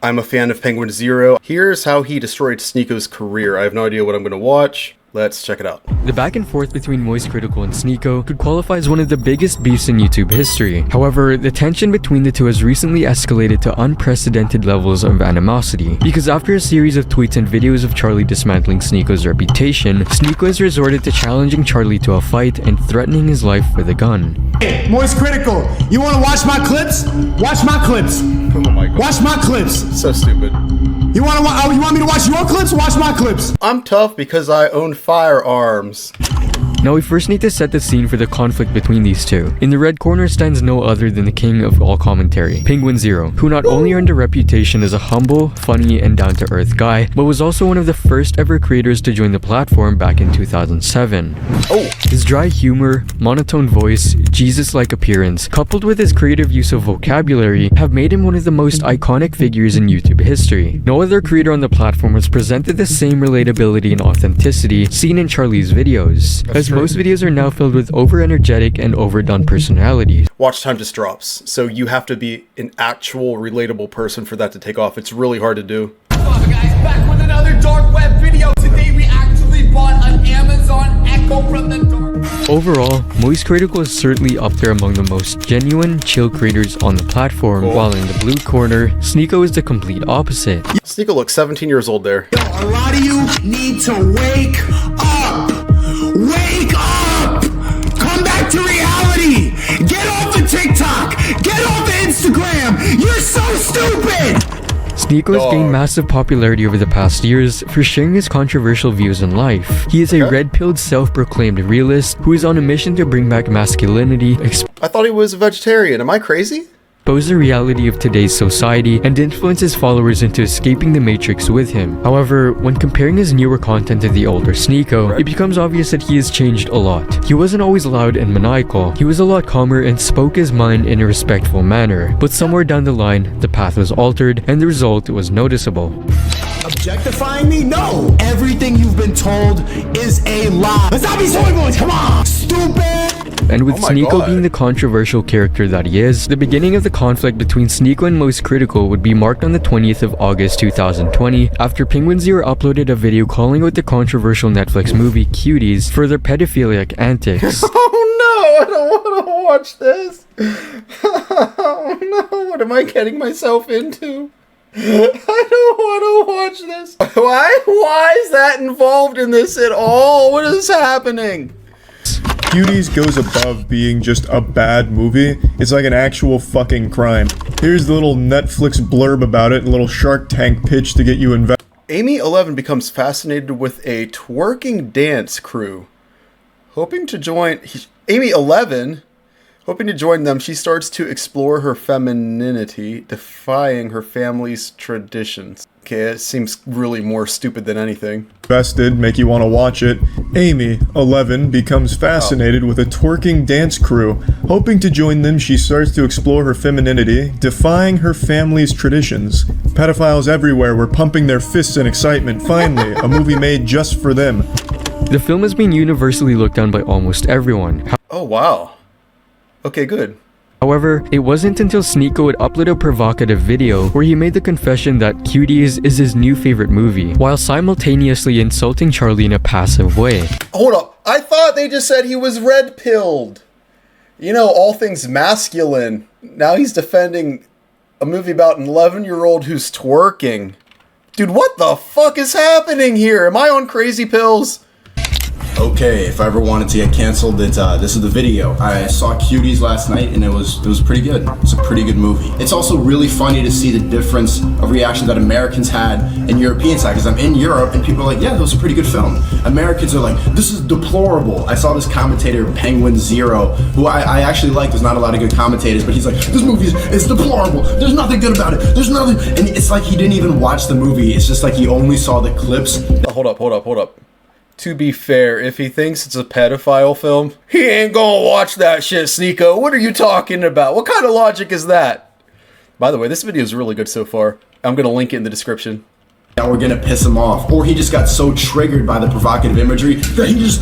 I'm a fan of Penguinz0. Here's how he destroyed Sneako's career. I have no idea what I'm gonna watch. Let's check it out. The back and forth between Moist Critical and Sneako could qualify as one of the biggest beefs in YouTube history. However, the tension between the two has recently escalated to unprecedented levels of animosity, because after a series of tweets and videos of Charlie dismantling Sneako's reputation, Sneako has resorted to challenging Charlie to a fight and threatening his life with a gun. Hey, Moist Critical, you wanna watch my clips? Watch my clips. Oh my god. Watch my clips. So stupid. You want me to watch your clips? Watch my clips. I'm tough because I own firearms. Now we first need to set the scene for the conflict between these two. In the red corner stands no other than the king of all commentary, Penguinz0, who not only earned a reputation as a humble, funny, and down-to-earth guy, but was also one of the first ever creators to join the platform back in 2007. His dry humor, monotone voice, Jesus-like appearance, coupled with his creative use of vocabulary, have made him one of the most iconic figures in YouTube history. No other creator on the platform has presented the same relatability and authenticity seen in Charlie's videos, as most videos are now filled with over-energetic and overdone personalities. Watch time just drops, so you have to be an actual relatable person for that to take off. It's really hard to do. What's up, guys? Back with another dark web video. Today we actually bought an Amazon Echo from the dark. Overall, Moist Critical is certainly up there among the most genuine, chill creators on the platform, while in the blue corner, Sneako is the complete opposite. Sneako looks 17 years old there. Yo, a lot of you need to wake up. Wake up! Come back to reality! Get off the TikTok! Get off the Instagram! You're so stupid! Sneako has gained massive popularity over the past years for sharing his controversial views in life. He is a red-pilled, self-proclaimed realist who is on a mission to bring back masculinity, I thought he was a vegetarian. Am I crazy? expose the reality of today's society, and influence his followers into escaping the matrix with him. However, when comparing his newer content to the older Sneako, it becomes obvious that he has changed a lot. He wasn't always loud and maniacal. He was a lot calmer and spoke his mind in a respectful manner. But somewhere down the line, the path was altered and the result was noticeable. Objectifying me? No! Everything you've been told is a lie. Let's not be silly boys, come on! Stupid! And with Sneako being the controversial character that he is, the beginning of the conflict between Sneako and Moist Critical would be marked on the 20th of August 2020 after Penguinz0 uploaded a video calling out the controversial Netflix movie Cuties for their pedophilic antics. Oh no, I don't want to watch this. Oh no, what am I getting myself into? I don't want to watch this. Why is that involved in this at all? What is happening? Cuties goes above being just a bad movie. It's like an actual fucking crime. Here's the little Netflix blurb about it, a little Shark Tank pitch to get you invested. Amy11 becomes fascinated with a twerking dance crew. Hoping to join Amy11, hoping to join them, she starts to explore her femininity, defying her family's traditions. Okay, it seems really more stupid than anything. Invested, make you want to watch it. Amy, 11, becomes fascinated with a twerking dance crew. Hoping to join them, she starts to explore her femininity, defying her family's traditions. Pedophiles everywhere were pumping their fists in excitement. Finally, a movie made just for them. The film has been universally looked down by almost everyone. Oh wow. Okay, good. However, it wasn't until Sneako would upload a provocative video where he made the confession that Cuties is his new favorite movie, while simultaneously insulting Charlie in a passive way. Hold up, I thought they just said he was red-pilled. You know, all things masculine. Now he's defending a movie about an 11-year-old who's twerking. Dude, what the fuck is happening here? Am I on crazy pills? Okay, if I ever wanted to get canceled, this is the video. I saw Cuties last night and it was pretty good. It's a pretty good movie. It's also really funny to see the difference of reaction that Americans had and Europeans had, because I'm in Europe and people are like, yeah, that was a pretty good film. Americans are like, this is deplorable. I saw this commentator, Penguinz0, who I actually like. There's not a lot of good commentators, but he's like, this movie is deplorable. There's nothing good about it. There's nothing, and it's like he didn't even watch the movie. It's just like he only saw the clips. Hold up. To be fair, if he thinks it's a pedophile film, he ain't gonna watch that shit, Sneako. What are you talking about? What kind of logic is that? By the way, this video is really good so far. I'm gonna link it in the description. that were gonna piss him off, or he just got so triggered by the provocative imagery that he just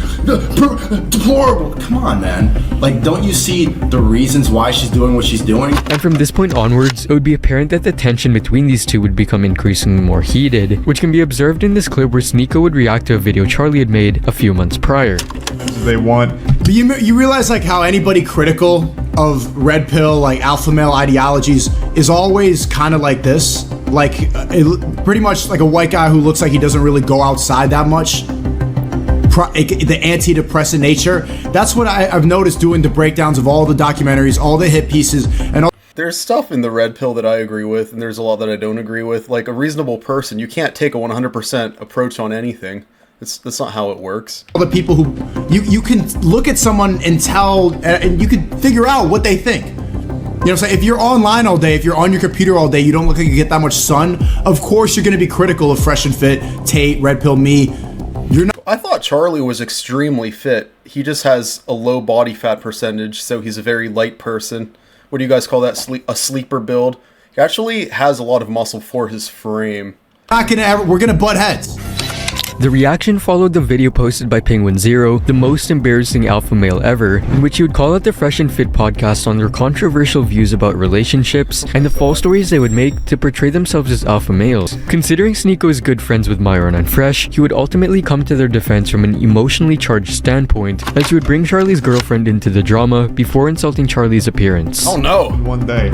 deplorable. Come on, man. Like, don't you see the reasons why she's doing what she's doing? And from this point onwards, it would be apparent that the tension between these two would become increasingly more heated, which can be observed in this clip where Sneako would react to a video Charlie had made a few months prior. They want. But you realize like how anybody critical of red pill, like alpha male ideologies is always kind of like this, like pretty much like a white guy who looks like he doesn't really go outside that much. The antidepressant nature. That's what I've noticed doing the breakdowns of all the documentaries, all the hit pieces, and all. There's stuff in the red pill that I agree with, and there's a lot that I don't agree with. Like, a reasonable person, you can't take a 100% approach on anything. That's not how it works. All the people who you can look at someone and tell, and you can figure out what they think. You know what I'm saying? If you're online all day, if you're on your computer all day, you don't look like you get that much sun. Of course, you're going to be critical of Fresh and Fit, Tate, Red Pill, me. You're not. I thought Charlie was extremely fit. He just has a low body fat percentage, so he's a very light person. What do you guys call that? A sleeper build. He actually has a lot of muscle for his frame. We're gonna butt heads. The reaction followed the video posted by Penguinz0, the most embarrassing alpha male ever, in which he would call out the Fresh and Fit podcast on their controversial views about relationships and the false stories they would make to portray themselves as alpha males. Considering Sneako is good friends with Myron and Fresh, he would ultimately come to their defense from an emotionally charged standpoint, as he would bring Charlie's girlfriend into the drama before insulting Charlie's appearance. Oh no! One day.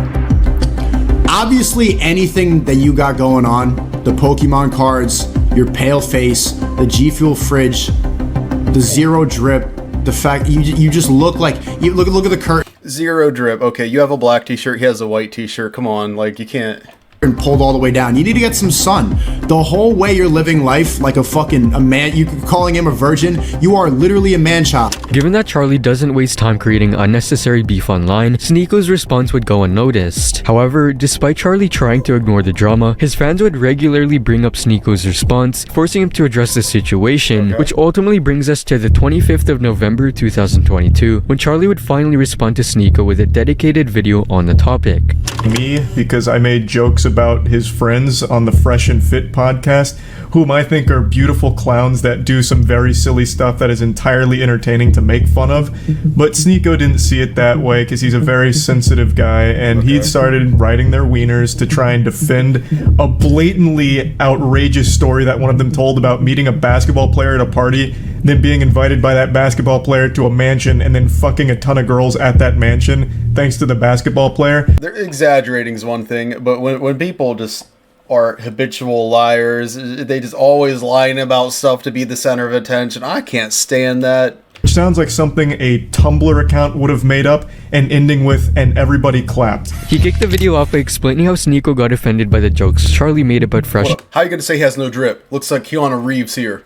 Obviously, anything that you got going on, the Pokemon cards, your pale face, the G Fuel fridge, the zero drip, the fact you just look like you look at the curtain. Zero drip. Okay, you have a black t-shirt, he has a white t-shirt. Come on, like, you can't. And pulled all the way down. You need to get some sun. The whole way you're living life like a man, you calling him a virgin, you are literally a man child. Given that Charlie doesn't waste time creating unnecessary beef online, Sneako's response would go unnoticed. However, despite Charlie trying to ignore the drama, his fans would regularly bring up Sneako's response, forcing him to address the situation, which ultimately brings us to the 25th of November 2022, when Charlie would finally respond to Sneako with a dedicated video on the topic. Me, because I made jokes about his friends on the Fresh and Fit podcast, whom I think are beautiful clowns that do some very silly stuff that is entirely entertaining to make fun of. But Sneako didn't see it that way because he's a very sensitive guy, and he started writing their wieners to try and defend a blatantly outrageous story that one of them told about meeting a basketball player at a party, then being invited by that basketball player to a mansion and then fucking a ton of girls at that mansion thanks to the basketball player. They're exaggerating is one thing, but when people just are habitual liars, they just always lying about stuff to be the center of attention. I can't stand that. Which sounds like something a Tumblr account would have made up, and ending with, and everybody clapped. He kicked the video off by explaining how Sneako got offended by the jokes Charlie made about Fresh. How are you gonna say he has no drip? Looks like Keanu Reeves here.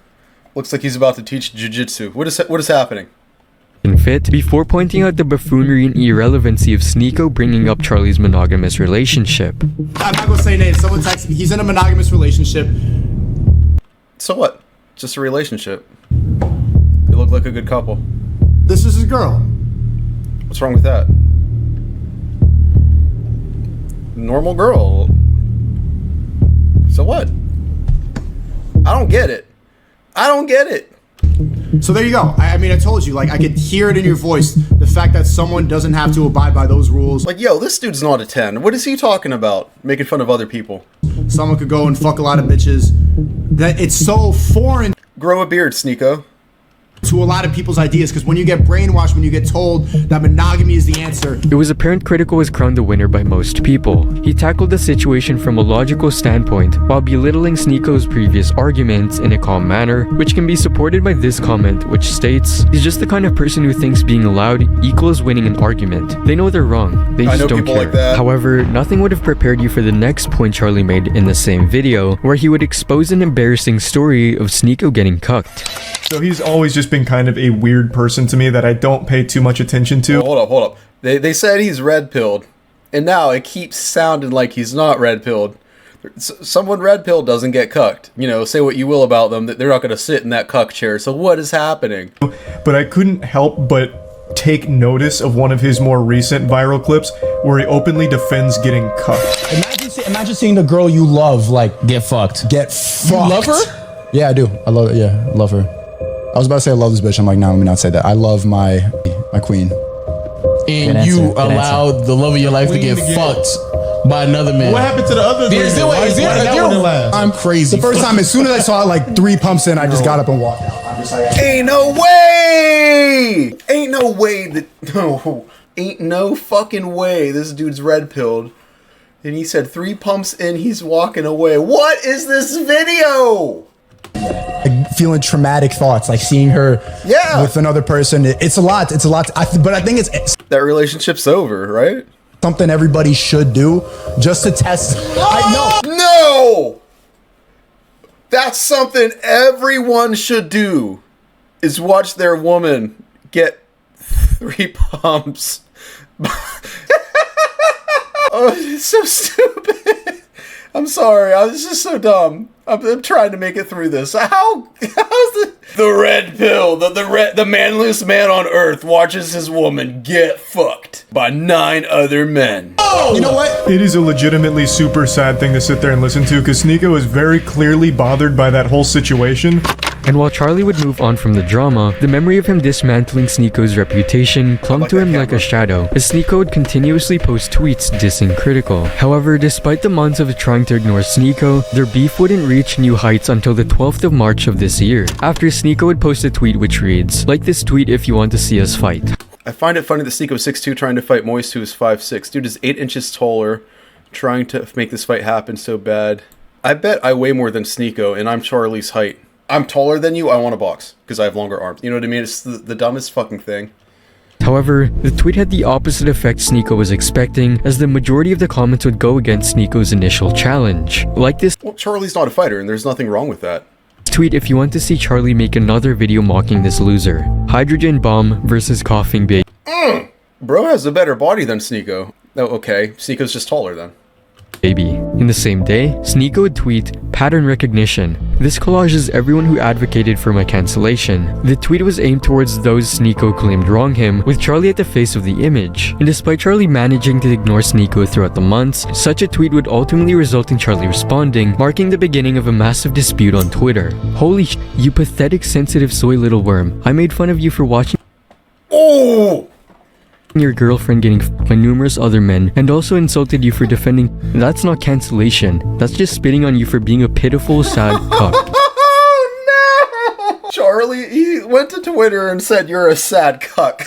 Looks like he's about to teach jiu-jitsu. What is happening? And Fit, before pointing out the buffoonery and irrelevancy of Sneako bringing up Charlie's monogamous relationship. I'm not gonna say names. Someone texted me. He's in a monogamous relationship. So what? Just a relationship. They look like a good couple. This is his girl. What's wrong with that? Normal girl. So what? I don't get it. I don't get it. So there you go. I mean, I told you, like, I could hear it in your voice. The fact that someone doesn't have to abide by those rules. Like, yo, this dude's not a 10. What is he talking about? Making fun of other people. Someone could go and fuck a lot of bitches. That it's so foreign. Grow a beard, Sneako. To a lot of people's ideas, because when you get brainwashed, when you get told that monogamy is the answer. It was apparent Critical was crowned the winner by most people. He tackled the situation from a logical standpoint while belittling Sneako's previous arguments in a calm manner, which can be supported by this comment, which states, "He's just the kind of person who thinks being loud equals winning an argument. They know they're wrong. They just don't care." Like that. However, nothing would have prepared you for the next point Charlie made in the same video, where he would expose an embarrassing story of Sneako getting cucked. So he's always just been kind of a weird person to me that I don't pay too much attention to. Hold up. They said he's red-pilled, and now it keeps sounding like he's not red-pilled. Someone red-pilled doesn't get cucked. You know, say what you will about them, that they're not going to sit in that cuck chair. So what is happening? But I couldn't help but take notice of one of his more recent viral clips where he openly defends getting cuffed. Imagine seeing the girl you love, like, Get fucked. get fucked. You love her? Yeah, I do. I love it. Yeah, I love her. I was about to say I love this bitch. I'm like, no, let me not say that. I love my queen. And Good you answer, good allowed the love of your life to get fucked by another man. What happened to the other Is there, Why is there, that one last? I'm crazy. The first time, as soon as I saw it, like 3 pumps in, I just got up and walked out. I'm just like, Ain't no way! Ain't no way that no. Ain't no fucking way this dude's red pilled. And he said 3 pumps in, he's walking away. What is this video? feeling traumatic thoughts, like seeing her with another person. It's a lot. It's a lot. But I think it's that relationship's over, right? Something everybody should do just to test. No! That's something everyone should do, is watch their woman get 3 pumps. Oh, it's so stupid. I'm sorry. I was just so dumb. I'm trying to make it through this. How's the red pill, the manliest man on earth watches his woman get fucked by 9 other men. You know what? It is a legitimately super sad thing to sit there and listen to, because Sneako is very clearly bothered by that whole situation. And while Charlie would move on from the drama, the memory of him dismantling Sneako's reputation clung to him like a shadow, as Sneako would continuously post tweets dissing Critical. However, despite the months of trying to ignore Sneako, their beef wouldn't reach new heights until the 12th of March of this year, after Sneako would post a tweet which reads, "Like this tweet if you want to see us fight." I find it funny that Sneako's 6'2", trying to fight Moist, who is 5'6". Dude is 8 inches taller, trying to make this fight happen so bad. I bet I weigh more than Sneako, and I'm Charlie's height. I'm taller than you, I want a box, because I have longer arms. You know what I mean? It's the dumbest fucking thing. However, the tweet had the opposite effect Sneako was expecting, as the majority of the comments would go against Sneako's initial challenge. Like this Well, Charlie's not a fighter, and there's nothing wrong with that. tweet if you want to see Charlie make another video mocking this loser. Hydrogen bomb versus coughing baby. Bro has a better body than Sneako. Oh, okay. Sneako's just taller then. In the same day, Sneako would tweet, "Pattern recognition. This collages everyone who advocated for my cancellation." The tweet was aimed towards those Sneako claimed wrong him, with Charlie at the face of the image. And despite Charlie managing to ignore Sneako throughout the months, such a tweet would ultimately result in Charlie responding, marking the beginning of a massive dispute on Twitter. "Holy sh*, you pathetic sensitive soy little worm. I made fun of you for watching your girlfriend getting f***ed by numerous other men, and also insulted you for defending. That's not cancellation. That's just spitting on you for being a pitiful, sad cuck." Oh no! Charlie, he went to Twitter and said you're a sad cuck.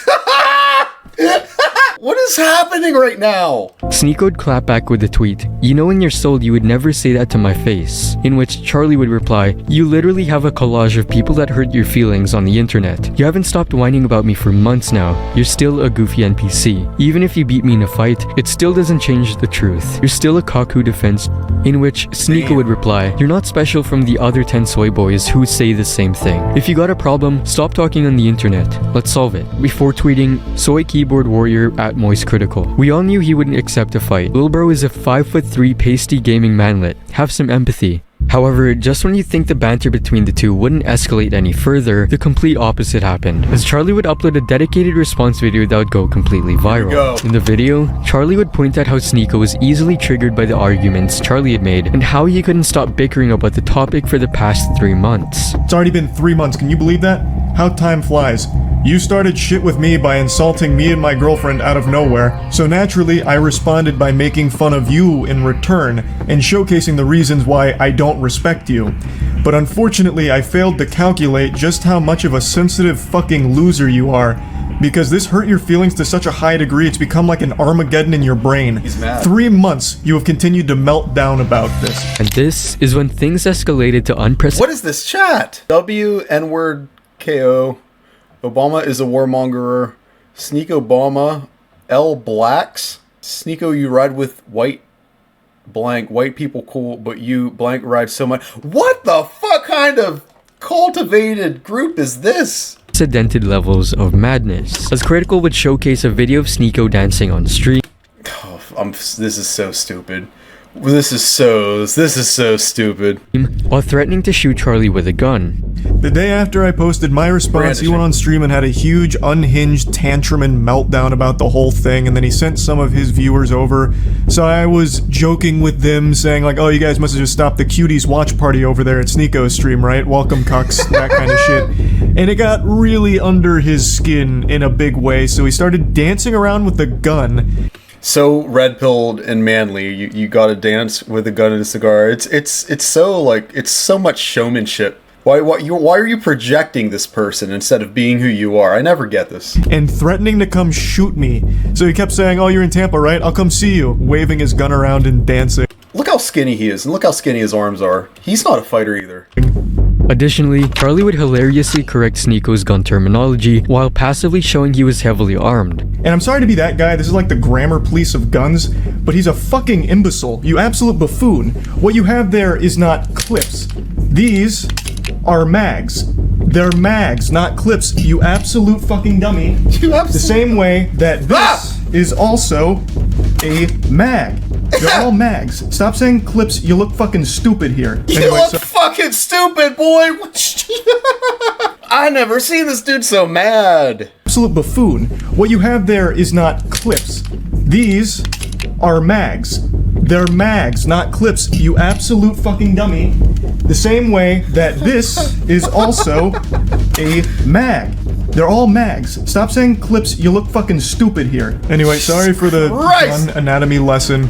What is happening right now? Sneako would clap back with the tweet, "You know in your soul you would never say that to my face," in which Charlie would reply, "You literally have a collage of people that hurt your feelings on the internet. You haven't stopped whining about me for months now. You're still a goofy NPC. Even if you beat me in a fight, it still doesn't change the truth. You're still a cock who defends," in which Sneako would reply, "You're not special from the other 10 soy boys who say the same thing. If you got a problem, stop talking on the internet. Let's solve it." Before tweeting, "Soy keyboard warrior at Moist Critical. We all knew he wouldn't accept a fight. Lil bro is a 5'3" pasty gaming manlet. Have some empathy." However, just when you think the banter between the two wouldn't escalate any further, the complete opposite happened, as Charlie would upload a dedicated response video that would go completely viral. In the video, Charlie would point out how Sneako was easily triggered by the arguments Charlie had made, and how he couldn't stop bickering about the topic for the past 3 months. It's already been 3 months, can you believe that? How time flies. You started shit with me by insulting me and my girlfriend out of nowhere, so naturally I responded by making fun of you in return, and showcasing the reasons why I don't respect you. But unfortunately I failed to calculate just how much of a sensitive fucking loser you are, because this hurt your feelings to such a high degree it's become like an Armageddon in your brain. He's mad. 3 months you have continued to melt down about this. And this is when things escalated to unprecedented. What is this chat? W N-word KO. Obama is a warmongerer. Sneak Obama. L Blacks. Sneako, you ride with white blank. White people cool, but you blank ride so much. What the fuck kind of cultivated group is this? Levels of madness, as Critical would showcase a video of Sneako dancing on the street. Oh, this is so stupid. This is so stupid. while threatening to shoot Charlie with a gun. The day after I posted my response, he went on stream and had a huge unhinged tantrum and meltdown about the whole thing, and then he sent some of his viewers over. So I was joking with them, saying like, oh, you guys must have just stopped the cuties watch party over there at Sneako's stream, right? Welcome, cucks, that kind of shit. And it got really under his skin in a big way, so he started dancing around with the gun. So red-pilled and manly, you gotta dance with a gun and a cigar. It's so much showmanship. Why are you projecting this person instead of being who you are? I never get this. And threatening to come shoot me. So he kept saying, oh, you're in Tampa, right? I'll come see you, waving his gun around and dancing. Look how skinny he is, and look how skinny his arms are. He's not a fighter either. Additionally, Charlie would hilariously correct Sneako's gun terminology while passively showing he was heavily armed. And I'm sorry to be that guy, this is like the grammar police of guns, but he's a fucking imbecile, you absolute buffoon. What you have there is not clips. These are mags. They're mags, not clips, you absolute fucking dummy. The same way that this is also a mag. They're all mags. Stop saying clips, you look fucking stupid here. You look fucking stupid, boy! I never seen this dude so mad. Absolute buffoon. What you have there is not clips. These are mags. They're mags, not clips, you absolute fucking dummy. The same way that this is also a mag. They're all mags. Stop saying clips, you look fucking stupid here. Anyway, sorry for the gun anatomy lesson.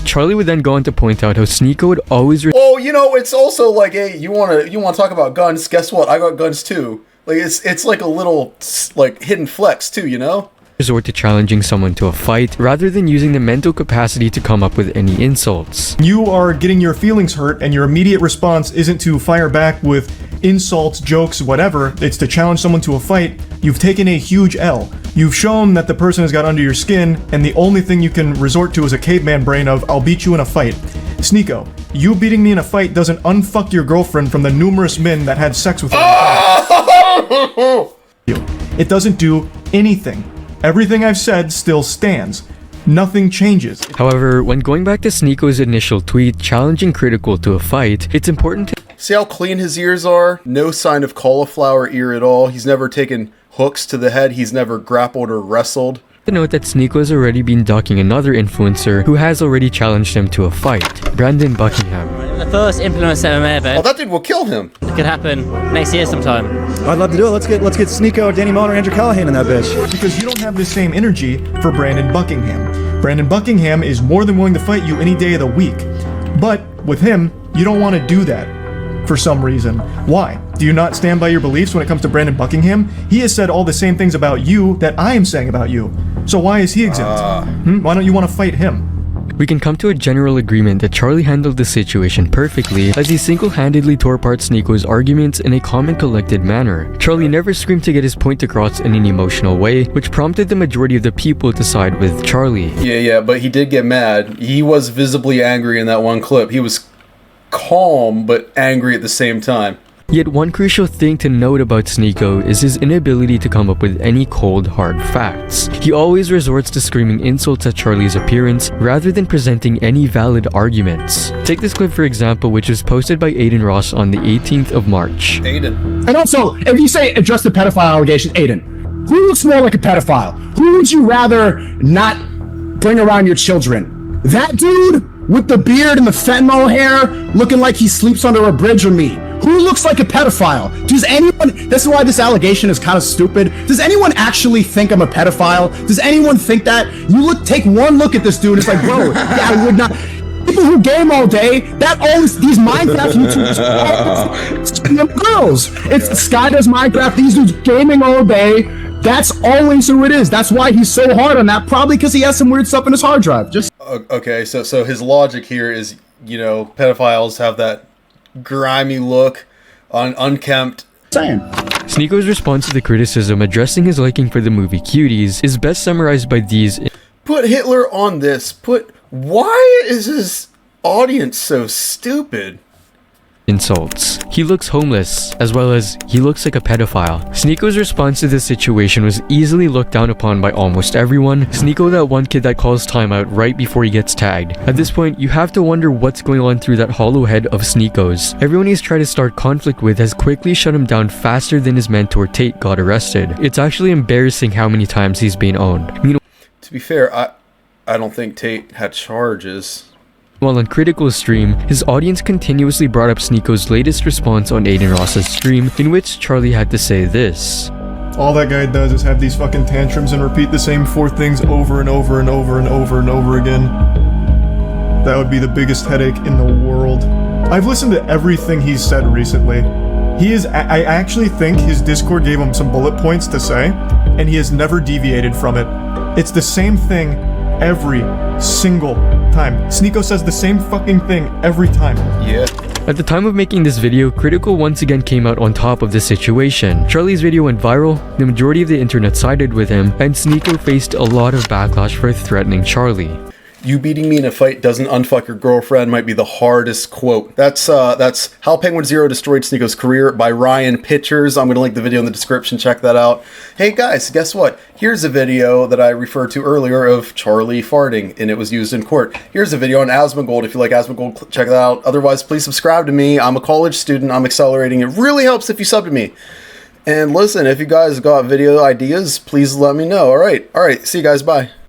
Charlie would then go on to point out how Sneako would always oh, you know, it's also like, hey, you wanna talk about guns? Guess what? I got guns too. Like it's like a little like hidden flex too, you know? resort to challenging someone to a fight rather than using the mental capacity to come up with any insults. You are getting your feelings hurt and your immediate response isn't to fire back with insults, jokes, whatever. It's to challenge someone to a fight. You've taken a huge L. You've shown that the person has got under your skin, and the only thing you can resort to is a caveman brain of, I'll beat you in a fight. Sneako, you beating me in a fight doesn't unfuck your girlfriend from the numerous men that had sex with her. It doesn't do anything. Everything I've said still stands. Nothing changes. However, when going back to Sneako's initial tweet challenging Critical to a fight, it's important to see how clean his ears are? No sign of cauliflower ear at all. He's never taken hooks to the head. He's never grappled or wrestled. note that Sneako has already been ducking another influencer who has already challenged him to a fight, Brandon Buckingham. The first influencer ever. Oh, that dude will kill him. It could happen next year sometime. I'd love to do it. Let's get Sneako, Danny Mullen, or Andrew Callahan in that bitch. Because you don't have the same energy for Brandon Buckingham. Brandon Buckingham is more than willing to fight you any day of the week. But with him, you don't want to do that. For some reason. Why? Do you not stand by your beliefs when it comes to Brandon Buckingham? He has said all the same things about you that I am saying about you. So why is he exempt? Why don't you want to fight him? We can come to a general agreement that Charlie handled the situation perfectly, as he single-handedly tore apart Sneako's arguments in a calm and collected manner. Charlie never screamed to get his point across in an emotional way, which prompted the majority of the people to side with Charlie. Yeah, but he did get mad. He was visibly angry in that one clip. He was calm but angry at the same time. Yet one crucial thing to note about Sneako is his inability to come up with any cold, hard facts. He always resorts to screaming insults at Charlie's appearance rather than presenting any valid arguments. Take this clip for example, which was posted by Aiden Ross on the 18th of March. Aiden. And also, if you say address the pedophile allegations, Aiden, who looks more like a pedophile? Who would you rather not bring around your children? That dude with the beard and the fentanyl hair looking like he sleeps under a bridge, or me? Who looks like a pedophile? Does anyone, this is why this allegation is kind of stupid. Does anyone actually think I'm a pedophile? Does anyone think that? Take one look at this dude, it's like, bro, yeah, I would not. People who game all day, these Minecraft YouTubers, girls. It's Sky does Minecraft, these dudes gaming all day. That's always who it is. That's why he's so hard on that. Probably because he has some weird stuff in his hard drive. Okay, so his logic here is, pedophiles have that grimy look, unkempt. Sneako's response to the criticism addressing his liking for the movie Cuties is best summarized by these. Put Hitler on this. Why is his audience so stupid? insults. He looks homeless, as well as he looks like a pedophile. Sneako's response to this situation was easily looked down upon by almost everyone. Sneako, that one kid that calls timeout right before he gets tagged. At this point, you have to wonder what's going on through that hollow head of Sneako's. Everyone he's tried to start conflict with has quickly shut him down faster than his mentor Tate got arrested. It's actually embarrassing how many times he's been owned. To be fair, I don't think Tate had charges. While on Critical's stream, his audience continuously brought up Sneako's latest response on Aiden Ross's stream, in which Charlie had to say this. All that guy does is have these fucking tantrums and repeat the same 4 things over and over and over and over and over again. That would be the biggest headache in the world. I've listened to everything he's said recently. I actually think his Discord gave him some bullet points to say, and he has never deviated from it. It's the same thing every single time. Sneako says the same fucking thing every time. Yeah. At the time of making this video, Critical once again came out on top of the situation. Charlie's video went viral, the majority of the internet sided with him, and Sneako faced a lot of backlash for threatening Charlie. You beating me in a fight doesn't unfuck your girlfriend might be the hardest quote. That's How Penguinz0 Destroyed Sneako's Career by Ryan Pictures. I'm going to link the video in the description. Check that out. Hey guys, guess what? Here's a video that I referred to earlier of Charlie farting, and it was used in court. Here's a video on Asmongold. If you like Asmongold, check that out. Otherwise, please subscribe to me. I'm a college student. I'm accelerating. It really helps if you sub to me. And listen, if you guys got video ideas, please let me know. All right. See you guys. Bye.